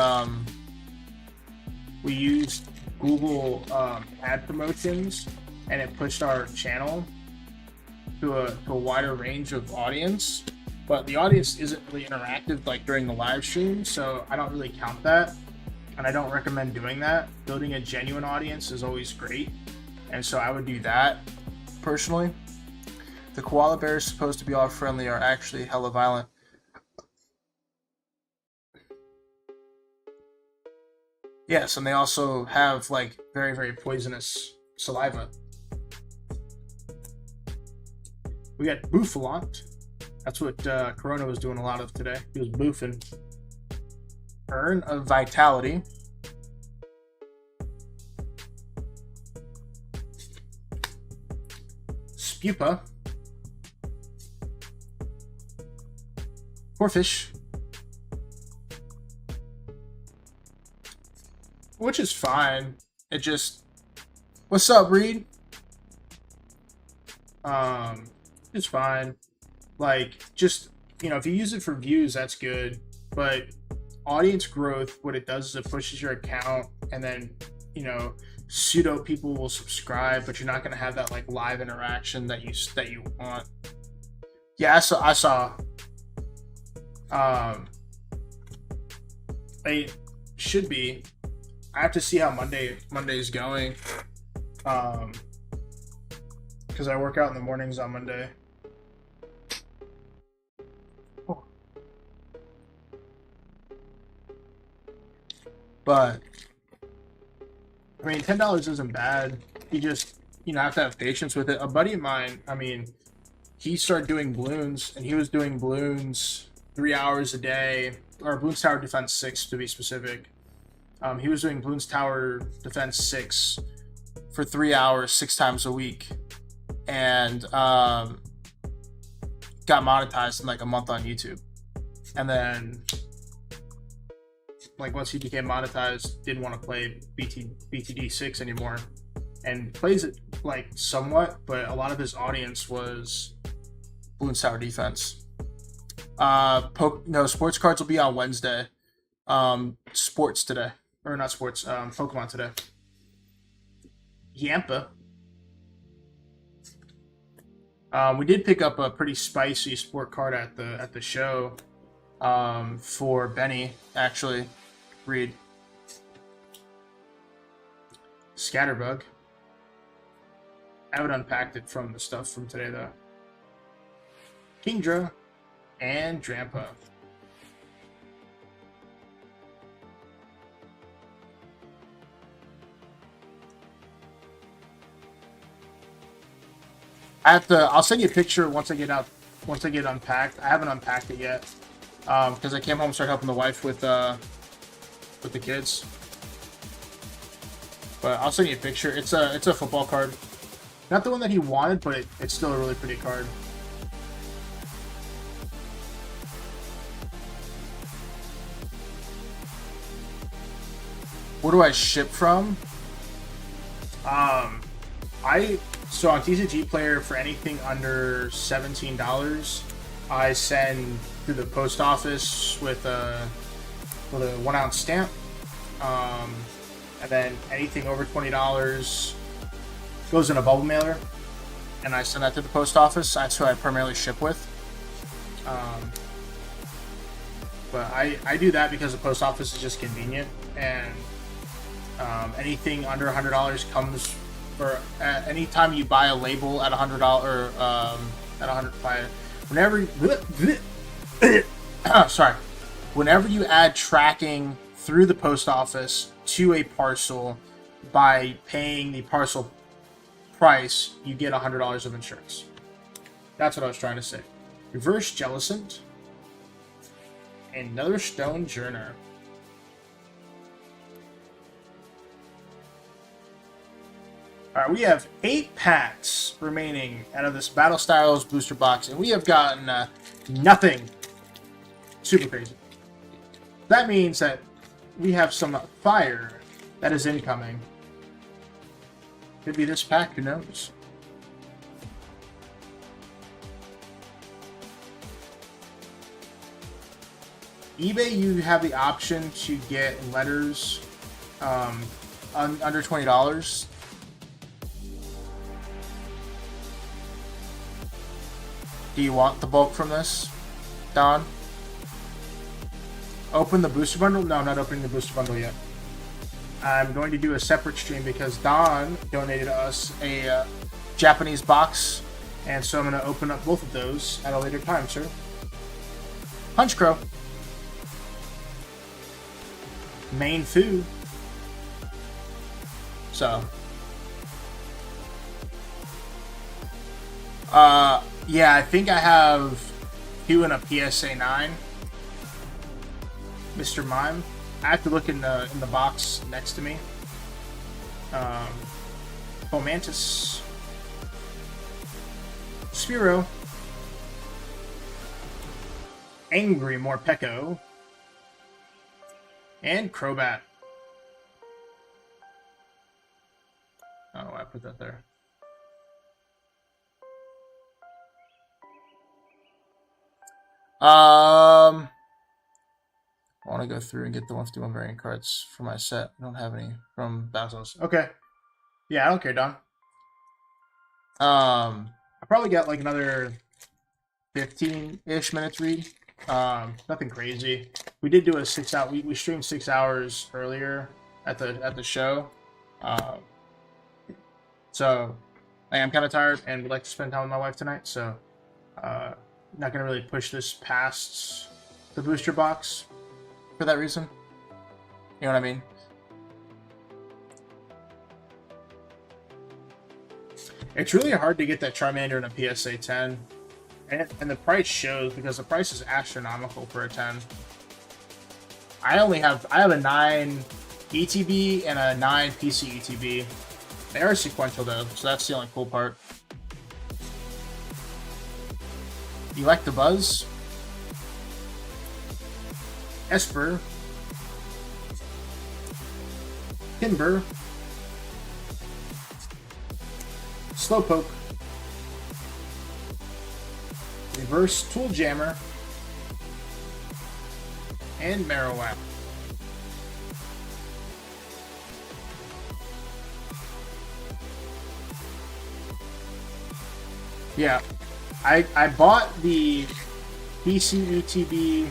used Google ad promotions, and it pushed our channel to a wider range of audience. But the audience isn't really interactive like during the live stream, so I don't really count that. And I don't recommend doing that. Building a genuine audience is always great. And so I would do that, personally. The koala bears supposed to be all friendly are actually hella violent. Yes, and they also have, like, very, very poisonous saliva. We got Bouffalant. That's what Corona was doing a lot of today. He was boofing. Urn of Vitality. Spupa. Corfish. Which is fine. It just... What's up, Reed? It's fine. Like, just, you know, if you use it for views, that's good. But audience growth, what it does is it pushes your account, and then, you know, pseudo people will subscribe, but you're not going to have that, like, live interaction that you want. Yeah, I saw. It should be. I have to see how Monday's going. Because I work out in the mornings on Monday. Oh. But I mean, $10 isn't bad. you just, you know, have to have patience with it. A buddy of mine, I mean, he started doing balloons, and he was doing balloons 3 hours a day, or Balloons Tower Defense 6 to be specific. He was doing Balloons Tower Defense 6 for 3 hours, 6 times a week, and got monetized in like a month on YouTube. And then, like, once he became monetized, didn't want to play BTD 6 anymore, and plays it like somewhat, but a lot of his audience was Balloons Tower Defense. No, sports cards will be on Wednesday. Sports today. Or not sports, Pokemon today. Yampa. We did pick up a pretty spicy sport card at the show. For Benny, actually. Read. Scatterbug. I haven't unpacked it from the stuff from today, though. Kingdra and Drampa. I'll send you a picture once I get unpacked. I haven't unpacked it yet. Because I came home and started helping the wife with the kids. But I'll send you a picture. It's a football card. Not the one that he wanted, but it's still a really pretty card. Where do I ship from? So on TCG Player, for anything under $17, I send through the post office with a 1-ounce stamp. And then anything over $20 goes in a bubble mailer, and I send that to the post office. That's who I primarily ship with. But I do that because the post office is just convenient, and anything under $100 comes, or anytime you buy a label at $100 at $100, whenever you add tracking through the post office to a parcel by paying the parcel price, you get $100 of insurance. That's what I was trying to say. Reverse Jellicent. Another Stone Journer. Alright, we have 8 packs remaining out of this Battle Styles booster box, and we have gotten nothing super crazy. That means that we have some fire that is incoming. Could be this pack, who knows? eBay, you have the option to get letters under $20. Do you want the bulk from this, Don? Open the booster bundle? No, I'm not opening the booster bundle yet. I'm going to do a separate stream because Don donated us a Japanese box, and so I'm going to open up both of those at a later time, sir. Punchcrow. Main food. So. Yeah, I think I have 2 in a PSA 9. Mr. Mime. I have to look in the box next to me. Fomantis. Sphero. Angry Morpeko. And Crobat. I don't know why I put that there. I want to go through and get the 151 variant cards for my set. I don't have any from Basils. Okay. Yeah, I don't care, Don. I probably got like another 15-ish minutes read. Nothing crazy. We did do a 6-hour. We streamed 6 hours earlier at the show. So I am kind of tired and would like to spend time with my wife tonight. So not gonna really push this past the booster box for that reason. You know what I mean? It's really hard to get that Charmander in a PSA 10. And the price shows, because the price is astronomical for a 10. I have a 9 ETB and a 9 PC ETB. They are sequential though, so that's the only cool part. Electabuzz, Esper, Timber, Slowpoke, Reverse Tool Jammer, and Marowak. Yeah, I bought the PC ETB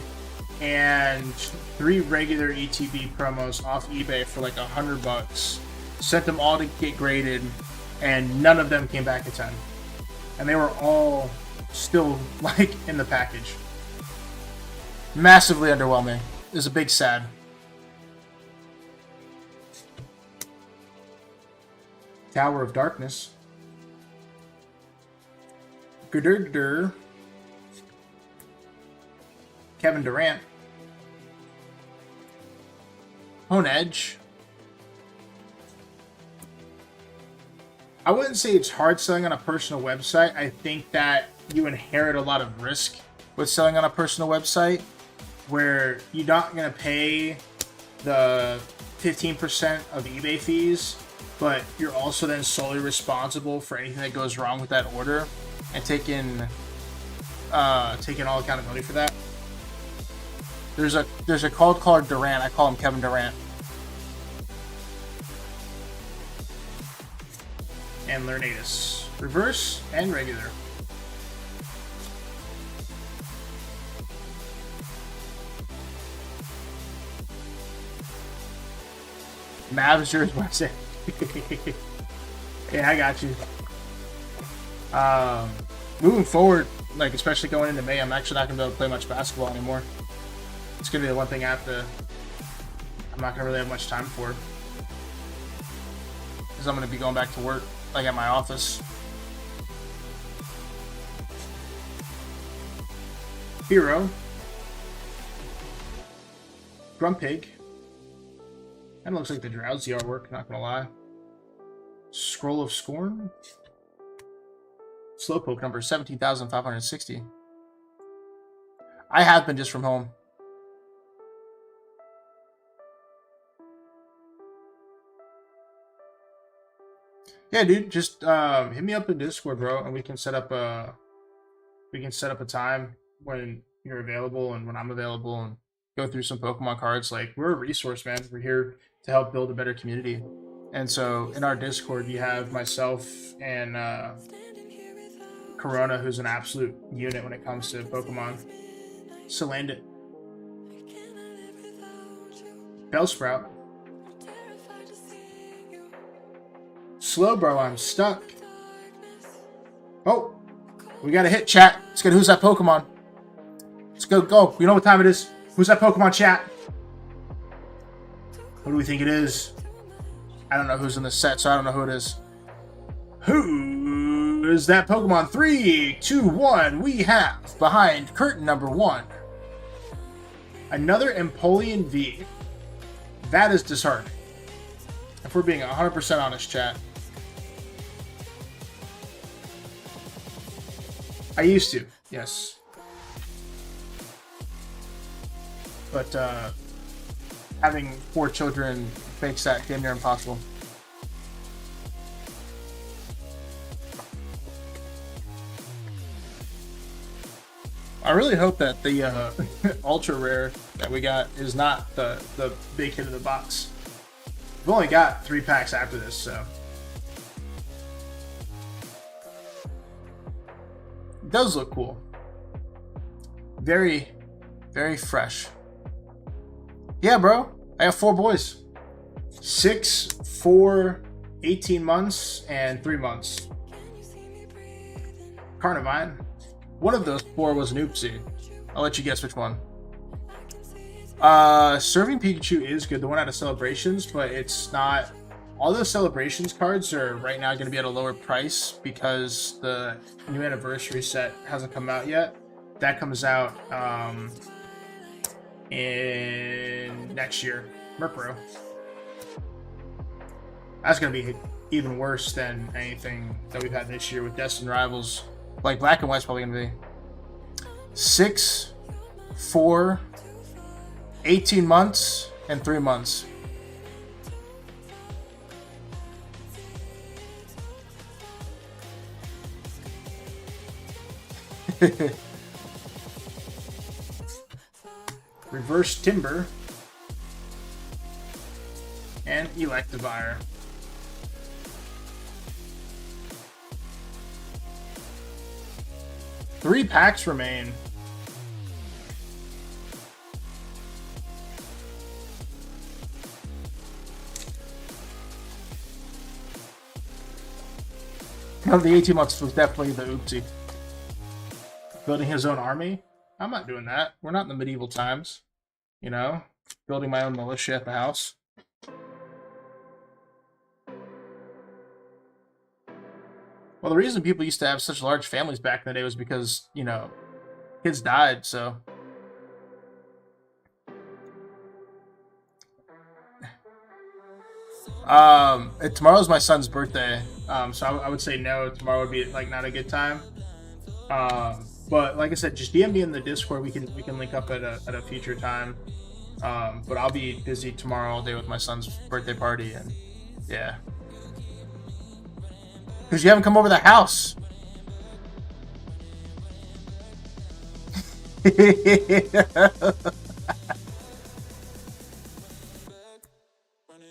and 3 regular ETB promos off eBay for like $100. Sent them all to get graded, and none of them came back a 10. And they were all still like in the package. Massively underwhelming. It was a big sad. Tower of Darkness. Gudurdur. Kevin Durant. Honedge. I wouldn't say it's hard selling on a personal website. I think that you inherit a lot of risk with selling on a personal website, where you're not going to pay the 15% of eBay fees, but you're also then solely responsible for anything that goes wrong with that order, and taking all accountability for that. There's a card called Durant. I call him Kevin Durant. And Lernatus. Reverse and regular. Mavs yours, Wednesday. Yeah, I got you. Moving forward, like especially going into May, I'm actually not gonna be able to play much basketball anymore. It's gonna be the one thing I'm not gonna really have much time for, because I'm gonna be going back to work, like at my office. Hero. Grumpig. That looks like the Drowsy artwork, not gonna lie. Scroll of Scorn. Slowpoke number 17,560. I have been just from home. Yeah, dude, just hit me up in Discord, bro, and we can set up a time when you're available and when I'm available, and go through some Pokemon cards. Like, we're a resource, man. We're here to help build a better community. And so in our Discord, you have myself and Corona, who's an absolute unit when it comes to Pokemon. Salandit. Bellsprout. Slowbro, I'm stuck. Oh, we got a hit, chat. Let's get who's that Pokemon. Let's go. You know what time it is. Who's that Pokemon, chat? Who do we think it is? I don't know who's in the set, so I don't know who it is. Who is that Pokemon? 3, 2, 1. We have behind curtain number 1 another Empoleon V. That is disheartening. If we're being 100% honest, chat. I used to, yes. But having 4 children makes that damn near impossible. I really hope that the ultra rare that we got is not the big hit of the box. We've only got 3 packs after this, so it does look cool. Very, very fresh. Yeah, bro. I have 4 boys. 6, 4, 18 months, and 3 months. Carnivine. One of those 4 was an oopsie. I'll let you guess which one. Serving Pikachu is good, the one out of Celebrations, but it's not All those celebrations cards are right now going to be at a lower price because the new anniversary set hasn't come out yet. That comes out in next year, Merpro. That's going to be even worse than anything that we've had this year with Destined Rivals. Like Black and White's probably going to be 6, 4, 18 months, and 3 months. Reverse Timber and Electivire. Three packs remain. Of the 18 months was definitely the oopsie. Building his own army? I'm not doing that. We're not in the medieval times. You know? Building my own militia at the house. Well, the reason people used to have such large families back in the day was because, you know, kids died, so... Tomorrow's my son's birthday, so I would say no. Tomorrow would be like not a good time. But like I said, just DM me in the Discord. We can link up at a future time. But I'll be busy tomorrow all day with my son's birthday party, and yeah, because you haven't come over the house.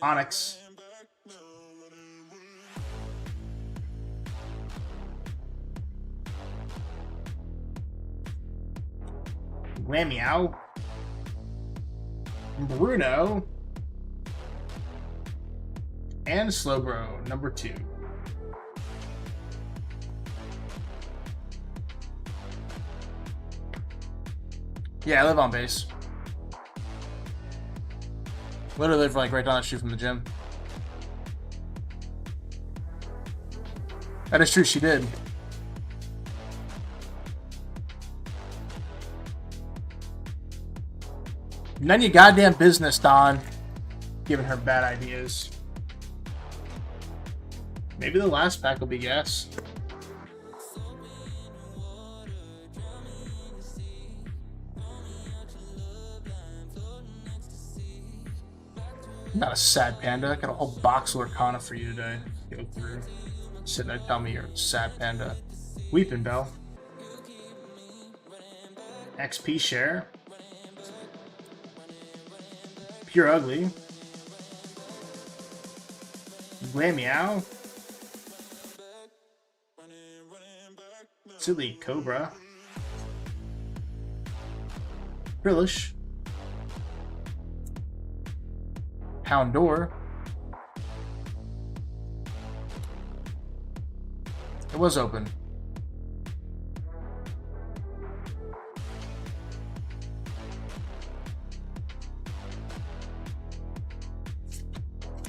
Onyx. Glameow. Bruno. And Slowbro, number 2. Yeah, I live on base. Literally live like right down the street from the gym. That is true, she did. None of your goddamn business, Don. Giving her bad ideas. Maybe the last pack will be yes. Not a sad panda. Got a whole box of Lorcana for you today. Go through. Sitting there telling me you're a sad panda. Weeping Bell. XP share. Pure Ugly. Glameow. Silly Cobra. Prillish. Houndour. It was open.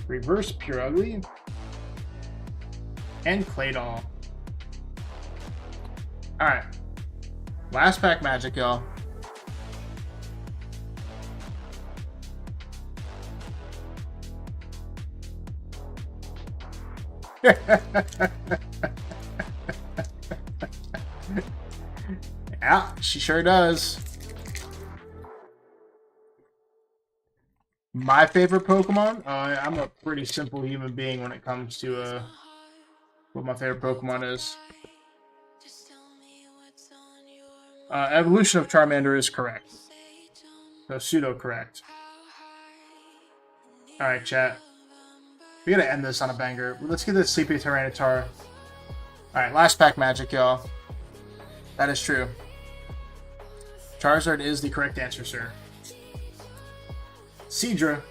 Reverse Pure Ugly. And Claydol. Alright. Last pack magic, y'all. Yeah, she sure does. My favorite Pokemon? I'm a pretty simple human being when it comes to what my favorite Pokemon is. Evolution of Charmander is correct. So pseudo correct. Alright, chat. We gotta end this on a banger. Let's get this Sleepy Tyranitar. Alright, last pack magic, y'all. That is true. Charizard is the correct answer, sir. Seadra.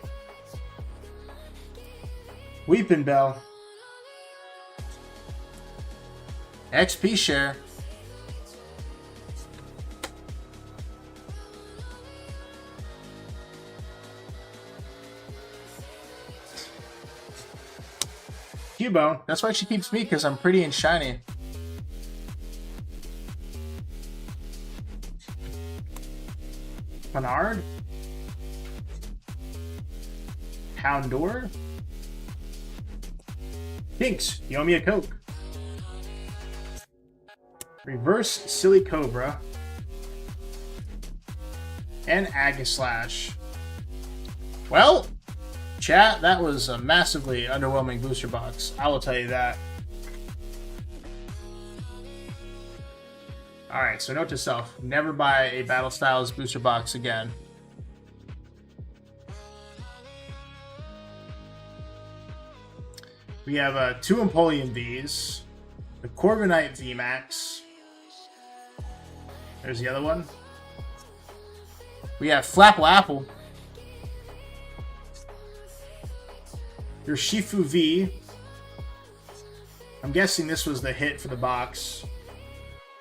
Weeping Bell. XP share. Cubone. That's why she keeps me, because I'm pretty and shiny. Bernard. Houndour. Pinks, you owe me a Coke. Reverse Silly Cobra. And Aegislash. Well, chat, that was a massively underwhelming booster box. I will tell you that. Alright, so note to self. Never buy a Battle Styles booster box again. We have 2 Empoleon Vs. The Corviknight VMAX. There's the other one. We have Flapple Apple. Your Shifu V. I'm guessing this was the hit for the box.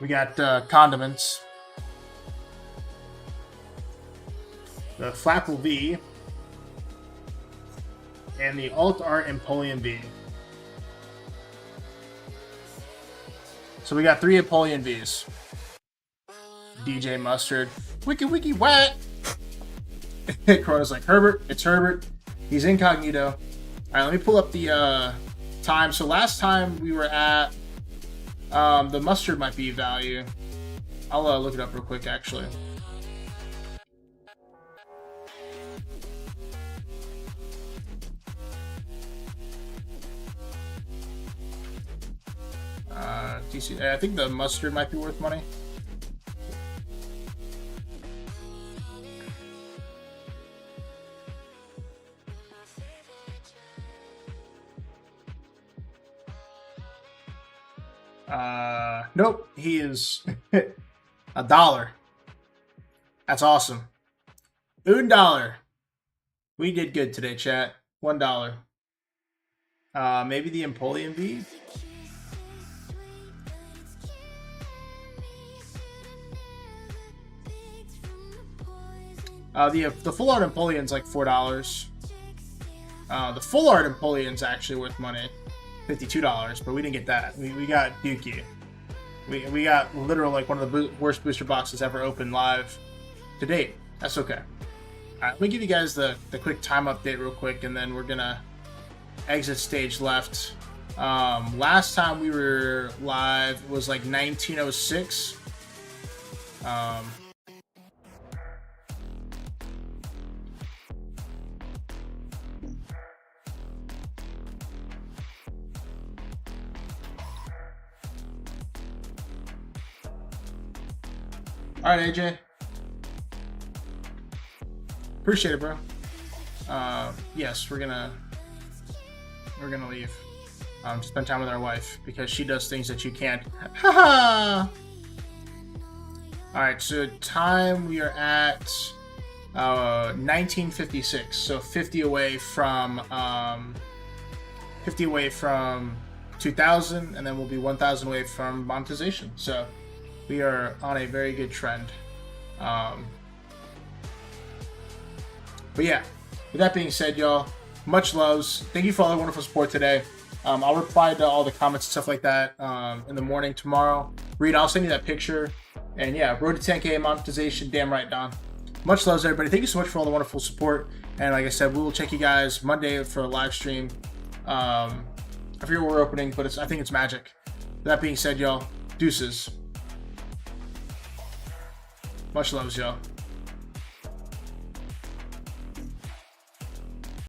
We got Condiments. The Flapple V. And the Alt Art Empoleon V. So we got 3 Empoleon Vs. DJ Mustard. Wiki wiki wet. Corona's like, Herbert, it's Herbert. He's incognito. Alright, let me pull up the time. So last time we were at the mustard might be value. I'll look it up real quick actually. DC, I think the mustard might be worth money. Nope, he is $1. That's awesome. $1. We did good today, chat. $1. Maybe the Empoleon V? The full art Empoleon's like $4. The full art Empoleon's actually worth money. $52, but we didn't get that. We got Dookie. We got literal like one of the worst booster boxes ever opened live to date. That's okay. Alright, let me give you guys the quick time update real quick, and then we're gonna exit stage left. Last time we were live was like 1906. All right, AJ. Appreciate it, bro. Yes, we're gonna leave. To spend time with our wife because she does things that you can't. Haha. All right, so time we are at 1956, so 50 away from 2000, and then we'll be 1,000 away from monetization. So we are on a very good trend. But yeah, with that being said, y'all, much loves. Thank you for all the wonderful support today. I'll reply to all the comments and stuff like that in the morning tomorrow. Reed, I'll send you that picture. And yeah, road to 10K monetization. Damn right, Don. Much loves, everybody. Thank you so much for all the wonderful support. And like I said, we will check you guys Monday for a live stream. I forget what we're opening, but I think it's Magic. With that being said, y'all, deuces. Much loves, y'all.